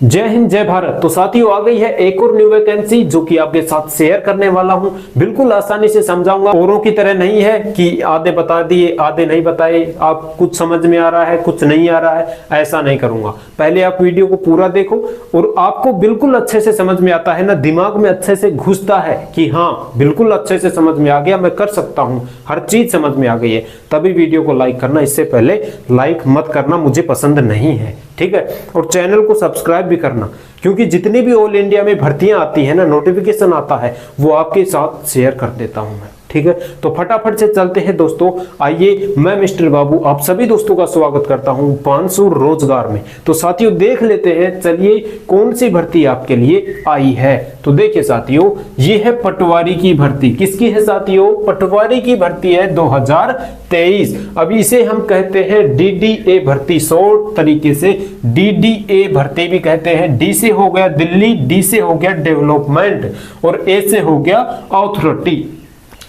जय हिंद जय भारत। तो साथियों आ गई है एक और न्यू वैकेंसी जो कि आपके साथ शेयर करने वाला हूं। बिल्कुल आसानी से समझाऊंगा, औरों की तरह नहीं है कि आधे बता दिए आधे नहीं बताए, आप कुछ समझ में आ रहा है कुछ नहीं आ रहा है, ऐसा नहीं करूंगा। पहले आप वीडियो को पूरा देखो और आपको बिल्कुल अच्छे से समझ में आता है ना, दिमाग में अच्छे से घुसता है कि हाँ बिल्कुल अच्छे से समझ में आ गया, मैं कर सकता हूं, हर चीज समझ में आ गई है, तभी वीडियो को लाइक करना। इससे पहले लाइक मत करना, मुझे पसंद नहीं है, ठीक है। और चैनल को सब्सक्राइब भी करना, क्योंकि जितनी भी ऑल इंडिया में भर्तियां आती है ना, नोटिफिकेशन आता है, वो आपके साथ शेयर कर देता हूं मैं, ठीक है। तो फटाफट से चलते हैं दोस्तों। आइए, मैं मिस्टर बाबू आप सभी दोस्तों का स्वागत करता हूं पानसूर रोजगार में। तो साथियों देख लेते हैं, चलिए कौन सी भर्ती आपके लिए आई है। तो देखिए साथियों, ये है पटवारी की भर्ती। किसकी है साथियों? पटवारी की भर्ती है 2023। अभी इसे हम कहते हैं DDA भर्ती, शॉर्ट तरीके से DDA भर्ती भी कहते हैं। D से हो गया दिल्ली, D से हो गया डेवलपमेंट और A से हो गया अथॉरिटी,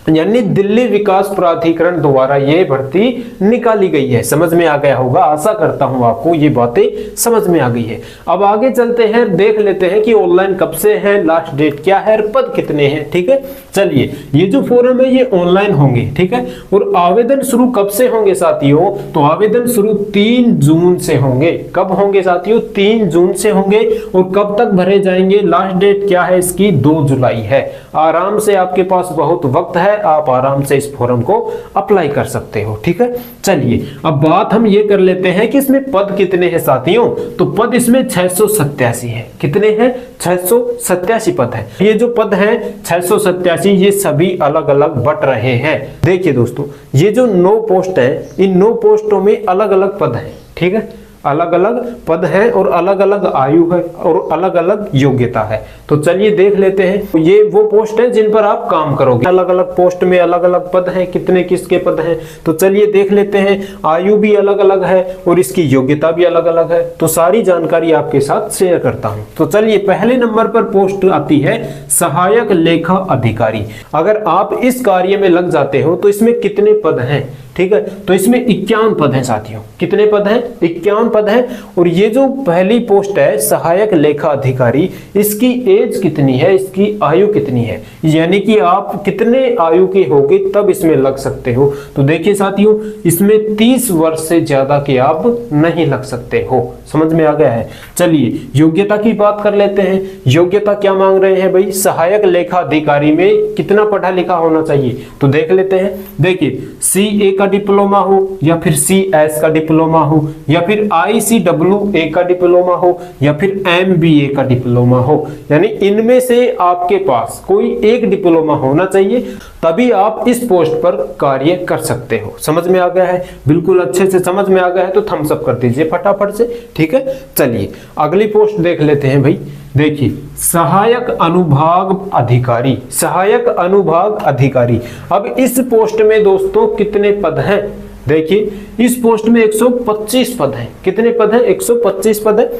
यानी दिल्ली विकास प्राधिकरण द्वारा ये भर्ती निकाली गई है। समझ में आ गया होगा, आशा करता हूं आपको ये बातें समझ में आ गई है। अब आगे चलते हैं, देख लेते हैं कि ऑनलाइन कब से है, लास्ट डेट क्या है, पद कितने हैं, ठीक है। चलिए, ये जो फॉर्म है ये ऑनलाइन होंगे, ठीक है। और आवेदन शुरू कब से होंगे साथियों? तो आवेदन शुरू 3 जून से होंगे। कब होंगे साथियों? 3 जून से होंगे। और कब तक भरे जाएंगे? लास्ट डेट क्या है इसकी? 2 जुलाई है। आराम से आपके पास बहुत वक्त है, आप आराम से इस फॉर्म को अप्लाई कर सकते हो, ठीक है। चलिए अब बात हम ये कर लेते हैं कि इसमें पद कितने हैं साथियों। तो पद इसमें 687 है। कितने हैं? 687 पद है। ये जो पद हैं 687, ये सभी अलग अलग बट रहे हैं। देखिए दोस्तों, ये जो 9 पोस्ट है, इन 9 पोस्टों में अलग अलग पद हैं, ठीक है। अलग अलग पद हैं और अलग अलग आयु है और अलग अलग योग्यता है। तो चलिए देख लेते हैं, ये वो पोस्ट है जिन पर आप काम करोगे। अलग अलग पोस्ट में अलग अलग पद हैं, कितने किसके पद हैं तो चलिए देख लेते हैं। आयु भी अलग अलग है और इसकी योग्यता भी अलग अलग है, तो सारी जानकारी आपके साथ शेयर करता हूं। तो चलिए, पहले नंबर पर पोस्ट आती है सहायक लेखा अधिकारी। अगर आप इस कार्य में लग जाते हो तो इसमें कितने पद हैं, ठीक है। तो इसमें 51 पद हैं साथियों। कितने पद हैं? 51 पद हैं। और ये जो पहली पोस्ट है सहायक लेखा अधिकारी, इसकी एज कितनी है, इसकी आयु कितनी है, यानी कि आप कितने आयु के होगे तब इसमें लग सकते हो। तो देखिए साथियों, इसमें 30 वर्ष से ज्यादा के आप नहीं लग सकते हो। समझ में आ गया है। चलिए योग्यता की बात कर लेते हैं। योग्यता क्या मांग रहे हैं भाई? सहायक लेखा अधिकारी में कितना पढ़ा लिखा होना चाहिए, तो देख लेते हैं। देखिए, CA का डिप्लोमा हो या फिर CS का डिप्लोमा हो या फिर ICWA का डिप्लोमा हो या फिर MBA का डिप्लोमा हो, यानी इनमें से आपके पास कोई एक डिप्लोमा होना चाहिए, तभी आप इस पोस्ट पर कार्य कर सकते हो। समझ में आ गया है? बिल्कुल अच्छे से समझ में आ गया है तो थम्स अप कर दीजिए फटाफट से, ठीक है। चलिए अगली पोस्ट देख लेते हैं भाई। देखिए, सहायक अनुभाग अधिकारी। सहायक अनुभाग अधिकारी, अब इस पोस्ट में दोस्तों कितने पद हैं? देखिए, इस पोस्ट में 125 पद हैं। कितने पद हैं? 125 पद है।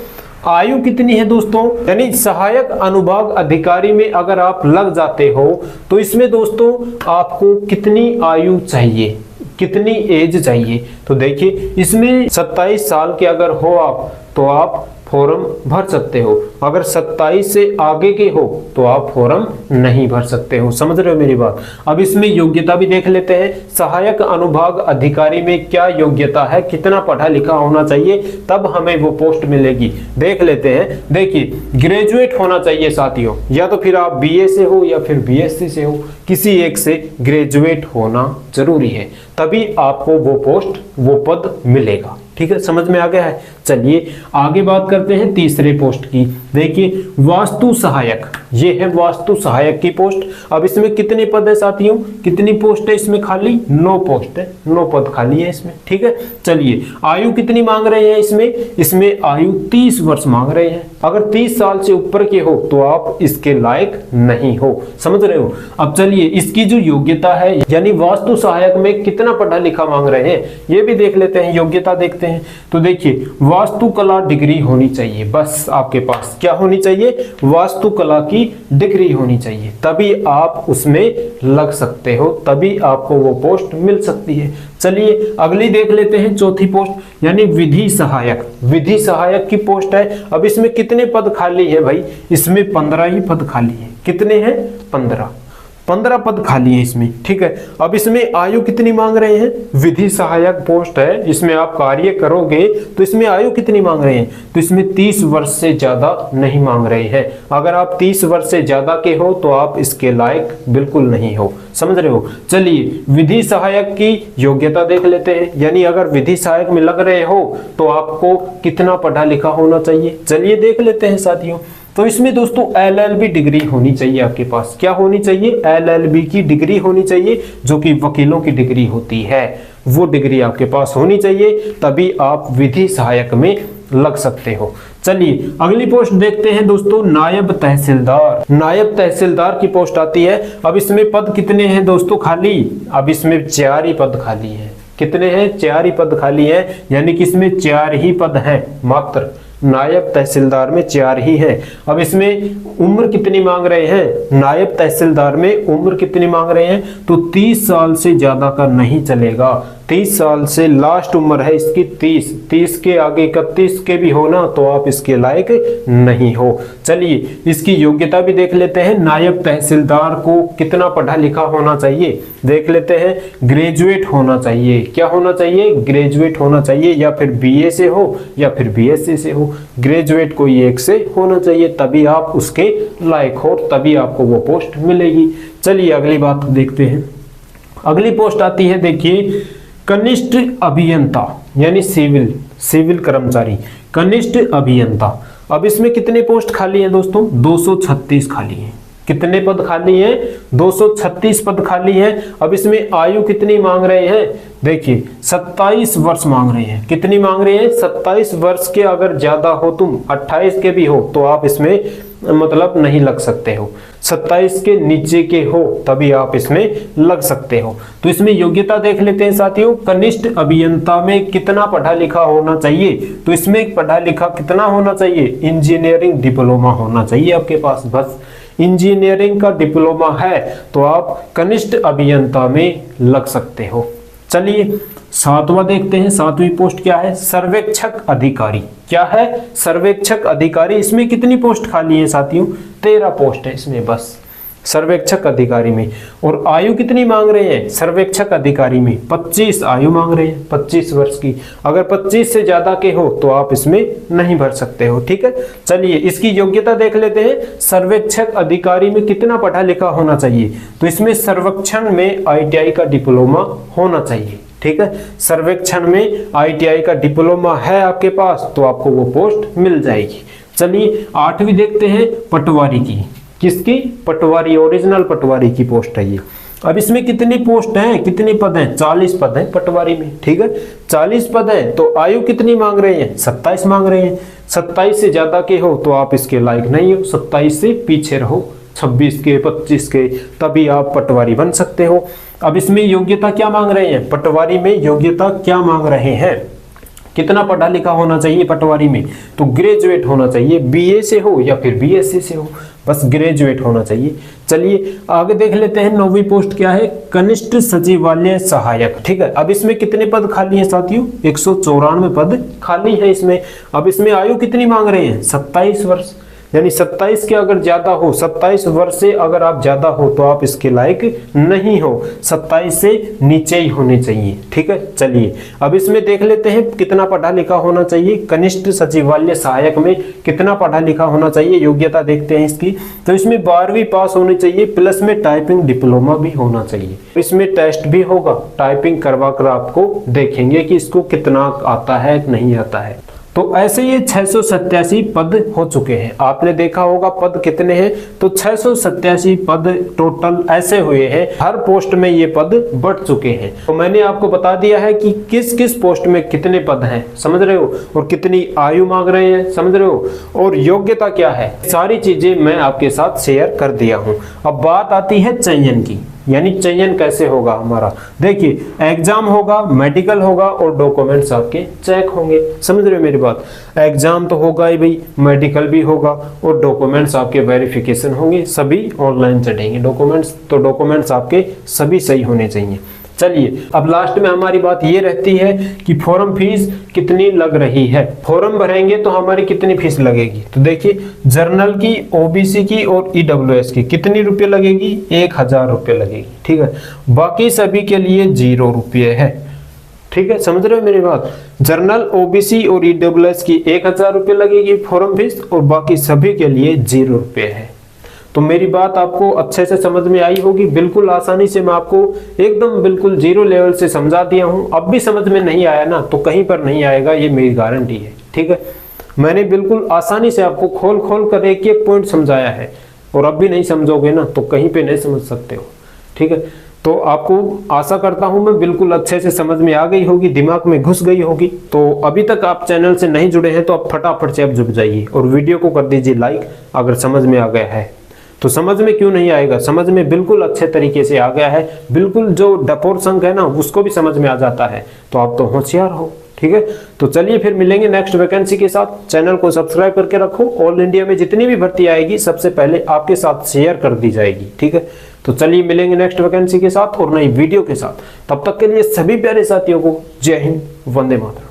आयु कितनी है दोस्तों? यानी सहायक अनुभाग अधिकारी में अगर आप लग जाते हो तो इसमें दोस्तों आपको कितनी आयु चाहिए, कितनी एज चाहिए? तो देखिए, इसमें 27 साल के अगर हो आप तो आप फॉर्म भर सकते हो। अगर 27 से आगे के हो तो आप फॉर्म नहीं भर सकते हो। समझ रहे हो मेरी बात? अब इसमें योग्यता भी देख लेते हैं। सहायक अनुभाग अधिकारी में क्या योग्यता है, कितना पढ़ा लिखा होना चाहिए तब हमें वो पोस्ट मिलेगी, देख लेते हैं। देखिए, ग्रेजुएट होना चाहिए साथियों, या तो फिर आप BA से हो या फिर BSc से हो, किसी एक से ग्रेजुएट होना जरूरी है, तभी आपको वो पोस्ट, वो पद मिलेगा, ठीक है। समझ में आ गया है? चलिए आगे बात करते हैं तीसरे पोस्ट की। देखिए, वास्तु सहायक, ये है वास्तु सहायक की पोस्ट। अब इसमें कितने पद है साथियों? कितनी पोस्ट है इसमें? खाली 9 पोस्ट है, 9 पद खाली है इसमें, ठीक है। चलिए, आयु कितनी मांग रहे हैं इसमें? इसमें आयु 30 वर्ष मांग रहे हैं। अगर 30 साल से ऊपर के हो तो आप इसके लायक नहीं हो। समझ रहे हो? अब चलिए, इसकी जो योग्यता है, यानी वास्तु सहायक में कितना पढ़ा लिखा मांग रहे हैं, ये भी देख लेते हैं। योग्यता देखते हैं। तो देखिए, वास्तुकला डिग्री होनी चाहिए, बस आपके पास क्या होनी चाहिए? वास्तुकला की डिग्री होनी चाहिए, तभी आप उसमें लग सकते हो, तभी आपको वो पोस्ट मिल सकती है। चलिए अगली देख लेते हैं, चौथी पोस्ट यानी विधि सहायक। विधि सहायक की पोस्ट है। अब इसमें कितने पद खाली है भाई? इसमें 15 ही पद खाली है। कितने हैं? 15 पद खाली है इसमें, ठीक है। अब इसमें आयु कितनी मांग रहे हैं? विधि सहायक पोस्ट है, इसमें आप कार्य करोगे तो इसमें आयु कितनी मांग रहे हैं? तो इसमें 30 वर्ष से ज्यादा नहीं मांग रहे हैं। अगर आप 30 वर्ष से ज्यादा के हो तो आप इसके लायक बिल्कुल नहीं हो, समझ रहे हो। चलिए विधि सहायक की योग्यता देख लेते हैं, यानी अगर विधि सहायक में लग रहे हो तो आपको कितना पढ़ा लिखा होना चाहिए, चलिए देख लेते हैं साथियों। तो इसमें दोस्तों LLB डिग्री होनी चाहिए आपके पास। क्या होनी चाहिए? LLB की डिग्री होनी चाहिए, जो कि वकीलों की डिग्री होती है, वो डिग्री आपके पास होनी चाहिए, तभी आप विधि सहायक में लग सकते हो। चलिए अगली पोस्ट देखते हैं दोस्तों, नायब तहसीलदार। नायब तहसीलदार की पोस्ट आती है। अब इसमें पद कितने हैं दोस्तों खाली? अब इसमें 4 ही पद खाली हैं। कितने हैं? 4 ही पद खाली हैं, यानी कि इसमें 4 ही पद हैं मात्र। नायब तहसीलदार में 4 ही है। अब इसमें उम्र कितनी मांग रहे हैं? नायब तहसीलदार में उम्र कितनी मांग रहे हैं? तो 30 साल से ज्यादा का नहीं चलेगा। 30 साल से लास्ट उम्र है इसकी 30 के आगे 31 के भी हो ना तो आप इसके लायक नहीं हो। चलिए इसकी योग्यता भी देख लेते हैं। नायब तहसीलदार को कितना पढ़ा लिखा होना चाहिए देख लेते हैं। ग्रेजुएट होना चाहिए। क्या होना चाहिए? ग्रेजुएट होना चाहिए, या फिर BA से हो या फिर BSc से हो। ग्रेजुएट कोई एक से होना चाहिए, तभी आप उसके लायक हो, तभी आपको वो पोस्ट मिलेगी। चलिए अगली बात देखते हैं। अगली पोस्ट आती है, देखिए कनिष्ठ अभियंता यानी सिविल कर्मचारी, कनिष्ठ अभियंता। अब इसमें कितने पोस्ट खाली हैं दोस्तों? 236 खाली हैं। कितने पद खाली हैं? 236 पद खाली हैं। अब इसमें आयु कितनी मांग रहे हैं? देखिए 27 वर्ष मांग रहे हैं। कितनी मांग रहे हैं? 27 वर्ष के अगर ज्यादा हो, तुम 28 के भी हो तो आप इसमें मतलब नहीं लग सकते हो। 27 के नीचे के हो तभी आप इसमें लग सकते हो। तो इसमें योग्यता देख लेते हैं साथियों। कनिष्ठ अभियंता में कितना पढ़ा लिखा होना चाहिए? तो इसमें पढ़ा लिखा कितना होना चाहिए? इंजीनियरिंग डिप्लोमा होना चाहिए आपके पास। बस इंजीनियरिंग का डिप्लोमा है तो आप कनिष्ठ अभियंता में लग सकते हो। चलिए 7वां देखते हैं। 7वीं पोस्ट क्या है? सर्वेक्षक अधिकारी। क्या है? सर्वेक्षक अधिकारी। इसमें कितनी पोस्ट खाली है साथियों? 13 पोस्ट है इसमें बस सर्वेक्षक अधिकारी में। और आयु कितनी मांग रहे हैं सर्वेक्षक अधिकारी में? 25 आयु मांग रहे हैं, 25 वर्ष की। अगर 25 से ज्यादा के हो तो आप इसमें नहीं भर सकते हो, ठीक है। चलिए इसकी योग्यता देख लेते हैं। सर्वेक्षक अधिकारी में कितना पढ़ा लिखा होना चाहिए? तो इसमें सर्वेक्षण में ITI का डिप्लोमा होना चाहिए, ठीक है। सर्वेक्षण में ITI का डिप्लोमा है आपके पास तो आपको वो पोस्ट मिल जाएगी। चलिए 8वीं देखते हैं, पटवारी की। किसकी? पटवारी, ओरिजिनल पटवारी की पोस्ट है ये। अब इसमें कितनी पोस्ट हैं, कितने पद हैं? 40 पद हैं पटवारी में, ठीक है। 40 पद हैं तो आयु कितनी मांग रहे हैं? 27 मांग रहे हैं। 27 से ज्यादा के हो तो आप इसके लायक नहीं हो, 27 से पीछे रहो, 26 के 25 के, तभी आप पटवारी बन सकते हो। अब इसमें योग्यता क्या मांग रहे हैं? पटवारी में योग्यता क्या मांग रहे हैं? कितना पढ़ा लिखा होना चाहिए पटवारी में? तो ग्रेजुएट होना चाहिए, BA से हो या फिर BSc से हो, बस ग्रेजुएट होना चाहिए। चलिए आगे देख लेते हैं। 9वीं पोस्ट क्या है? कनिष्ठ सचिवालय सहायक, ठीक है। अब इसमें कितने पद खाली हैं साथियों? 194 पद खाली है इसमें। अब इसमें आयु कितनी मांग रहे हैं? 27 वर्ष, यानी 27 के अगर ज्यादा हो, 27 वर्ष से अगर आप ज्यादा हो तो आप इसके लायक नहीं हो, 27 से नीचे ही होने चाहिए, ठीक है। चलिए अब इसमें देख लेते हैं कितना पढ़ा लिखा होना चाहिए। कनिष्ठ सचिवालय सहायक में कितना पढ़ा लिखा होना चाहिए? योग्यता देखते हैं इसकी। तो इसमें 12वीं पास होनी चाहिए, प्लस में टाइपिंग डिप्लोमा भी होना चाहिए। इसमें टेस्ट भी होगा, टाइपिंग करवा कर आपको देखेंगे कि इसको कितना आता है नहीं आता है। तो ऐसे ये 687 पद हो चुके हैं। आपने देखा होगा पद कितने हैं, तो 687 पद टोटल ऐसे हुए हैं। हर पोस्ट में ये पद बढ़ चुके हैं। तो मैंने आपको बता दिया है कि किस किस पोस्ट में कितने पद हैं, समझ रहे हो, और कितनी आयु मांग रहे हैं, समझ रहे हो, और योग्यता क्या है, सारी चीजें मैं आपके साथ शेयर कर दिया हूं। अब बात आती है चयन की, यानी चयन कैसे होगा हमारा। देखिए एग्जाम होगा, मेडिकल होगा और डॉक्यूमेंट्स आपके चेक होंगे, समझ रहे हो मेरी बात। एग्जाम तो होगा ही भाई, मेडिकल भी होगा और डॉक्यूमेंट्स आपके वेरिफिकेशन होंगे, सभी ऑनलाइन चढ़ेंगे डॉक्यूमेंट्स, तो डॉक्यूमेंट्स आपके सभी सही होने चाहिए। चलिए अब लास्ट में हमारी बात ये रहती है कि फॉर्म फीस कितनी लग रही है। फॉर्म भरेंगे तो हमारी कितनी फीस लगेगी, तो देखिए जर्नल की, ओबीसी की और ईडब्ल्यूएस की कितनी रुपये लगेगी, 1000 रुपये लगेगी। ठीक है, बाकी सभी के लिए 0 रुपये है। ठीक है, समझ रहे हो मेरी बात। जर्नल, ओबीसी और ईडब्ल्यूएस की 1000 रुपये लगेगी फॉर्म फीस और बाकी सभी के लिए 0 रुपये है। तो मेरी बात आपको अच्छे से समझ में आई होगी। बिल्कुल आसानी से मैं आपको एकदम बिल्कुल 0 लेवल से समझा दिया हूं। अब भी समझ में नहीं आया ना तो कहीं पर नहीं आएगा, ये मेरी गारंटी है। ठीक है, मैंने बिल्कुल आसानी से आपको खोल खोल कर एक एक पॉइंट समझाया है और अब भी नहीं समझोगे ना तो कहीं पे नहीं समझ सकते हो। ठीक है, तो आपको आशा करता हूं मैं बिल्कुल अच्छे से समझ में आ गई होगी, दिमाग में घुस गई होगी। तो अभी तक आप चैनल से नहीं जुड़े हैं तो आप फटाफट से अब जुड़ जाइए और वीडियो को कर दीजिए लाइक अगर समझ में आ गया है। तो समझ में क्यों नहीं आएगा, समझ में बिल्कुल अच्छे तरीके से आ गया है। बिल्कुल जो डपोर संघ है ना उसको भी समझ में आ जाता है, तो आप तो होशियार हो। ठीक है, तो चलिए फिर मिलेंगे नेक्स्ट वैकेंसी के साथ। चैनल को सब्सक्राइब करके रखो, ऑल इंडिया में जितनी भी भर्ती आएगी सबसे पहले आपके साथ शेयर कर दी जाएगी। ठीक है, तो चलिए मिलेंगे नेक्स्ट वैकेंसी के साथ और नई वीडियो के साथ। तब तक के लिए सभी प्यारे साथियों को जय हिंद, वंदे मातरम।